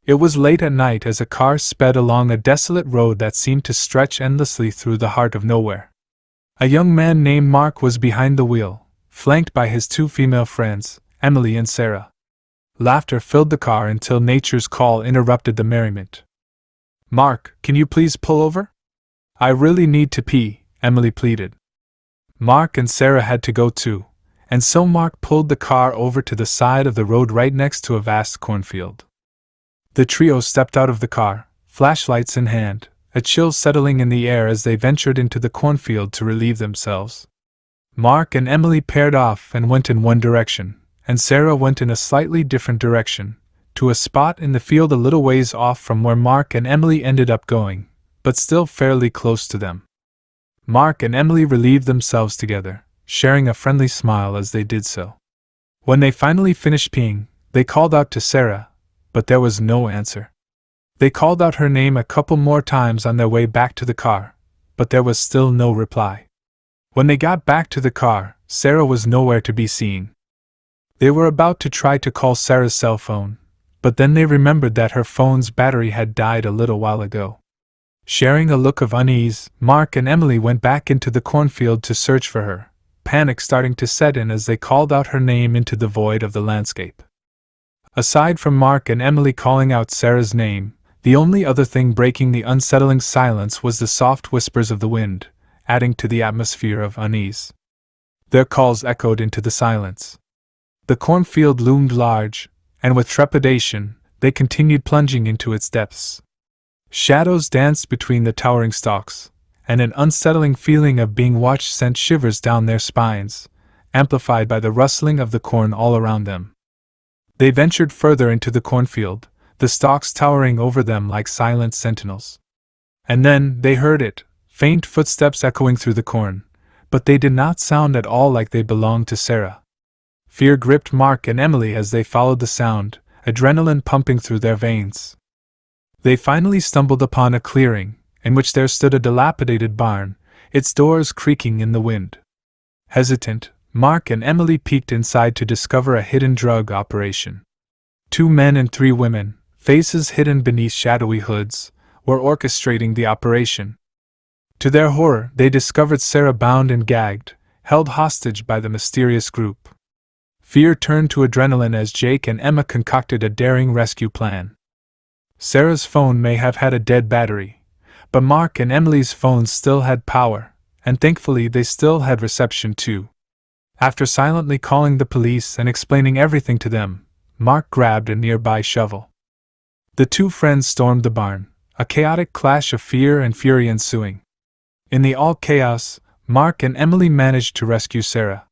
It was late at night as a car sped along a desolate road that seemed to stretch endlessly through the heart of nowhere. A young man named Mark was behind the wheel, flanked by his two female friends, Emily and Sarah. Laughter filled the car until nature's call interrupted the merriment. "Mark, can you please pull over? I really need to pee," Emily pleaded. Mark and Sarah had to go too, and so Mark pulled the car over to the side of the road right next to a vast cornfield. The trio stepped out of the car, flashlights in hand, a chill settling in the air as they ventured into the cornfield to relieve themselves. Mark and Emily paired off and went in one direction, and Sarah went in a slightly different direction, to a spot in the field a little ways off from where Mark and Emily ended up going, but still fairly close to them. Mark and Emily relieved themselves together, sharing a friendly smile as they did so. When they finally finished peeing, they called out to Sarah, but there was no answer. They called out her name a couple more times on their way back to the car, but there was still no reply. When they got back to the car, Sarah was nowhere to be seen. They were about to try to call Sarah's cell phone, but then they remembered that her phone's battery had died a little while ago. Sharing a look of unease, Mark and Emily went back into the cornfield to search for her, panic starting to set in as they called out her name into the void of the landscape. Aside from Mark and Emily calling out Sarah's name, the only other thing breaking the unsettling silence was the soft whispers of the wind, adding to the atmosphere of unease. Their calls echoed into the silence. The cornfield loomed large, and with trepidation, they continued plunging into its depths. Shadows danced between the towering stalks, and an unsettling feeling of being watched sent shivers down their spines, amplified by the rustling of the corn all around them. They ventured further into the cornfield, the stalks towering over them like silent sentinels. And then they heard it, faint footsteps echoing through the corn, but they did not sound at all like they belonged to Sarah. Fear gripped Mark and Emily as they followed the sound, adrenaline pumping through their veins. They finally stumbled upon a clearing, in which there stood a dilapidated barn, its doors creaking in the wind. Hesitant, Mark and Emily peeked inside to discover a hidden drug operation. 2 men and 3 women, faces hidden beneath shadowy hoods, were orchestrating the operation. To their horror, they discovered Sarah bound and gagged, held hostage by the mysterious group. Fear turned to adrenaline as Jake and Emma concocted a daring rescue plan. Sarah's phone may have had a dead battery, but Mark and Emily's phones still had power, and thankfully they still had reception too. After silently calling the police and explaining everything to them, Mark grabbed a nearby shovel. The 2 friends stormed the barn, a chaotic clash of fear and fury ensuing. In the all chaos, Mark and Emily managed to rescue Sarah.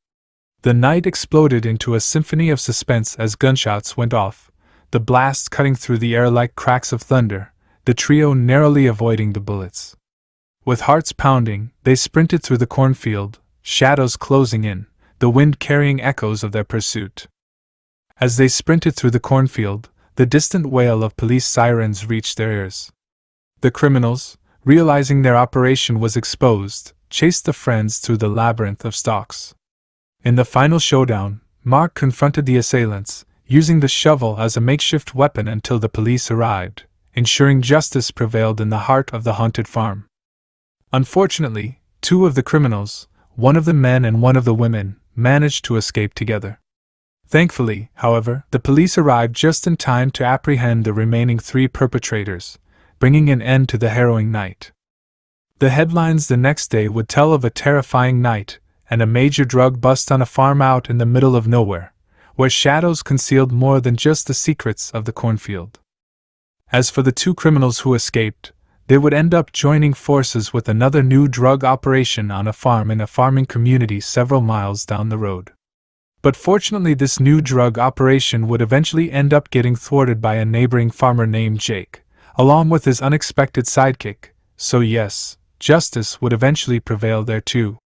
The night exploded into a symphony of suspense as gunshots went off, the blasts cutting through the air like cracks of thunder, the trio narrowly avoiding the bullets. With hearts pounding, they sprinted through the cornfield, shadows closing in, the wind carrying echoes of their pursuit. As they sprinted through the cornfield, the distant wail of police sirens reached their ears. The criminals, realizing their operation was exposed, chased the friends through the labyrinth of stalks. In the final showdown, Mark confronted the assailants, using the shovel as a makeshift weapon until the police arrived, ensuring justice prevailed in the heart of the haunted farm. Unfortunately, 2 of the criminals, one of the men and one of the women, managed to escape together. Thankfully, however, the police arrived just in time to apprehend the remaining 3 perpetrators, bringing an end to the harrowing night. The headlines the next day would tell of a terrifying night and a major drug bust on a farm out in the middle of nowhere, where shadows concealed more than just the secrets of the cornfield. As for the 2 criminals who escaped, they would end up joining forces with another new drug operation on a farm in a farming community several miles down the road. But fortunately, this new drug operation would eventually end up getting thwarted by a neighboring farmer named Jake, along with his unexpected sidekick, so yes, justice would eventually prevail there too.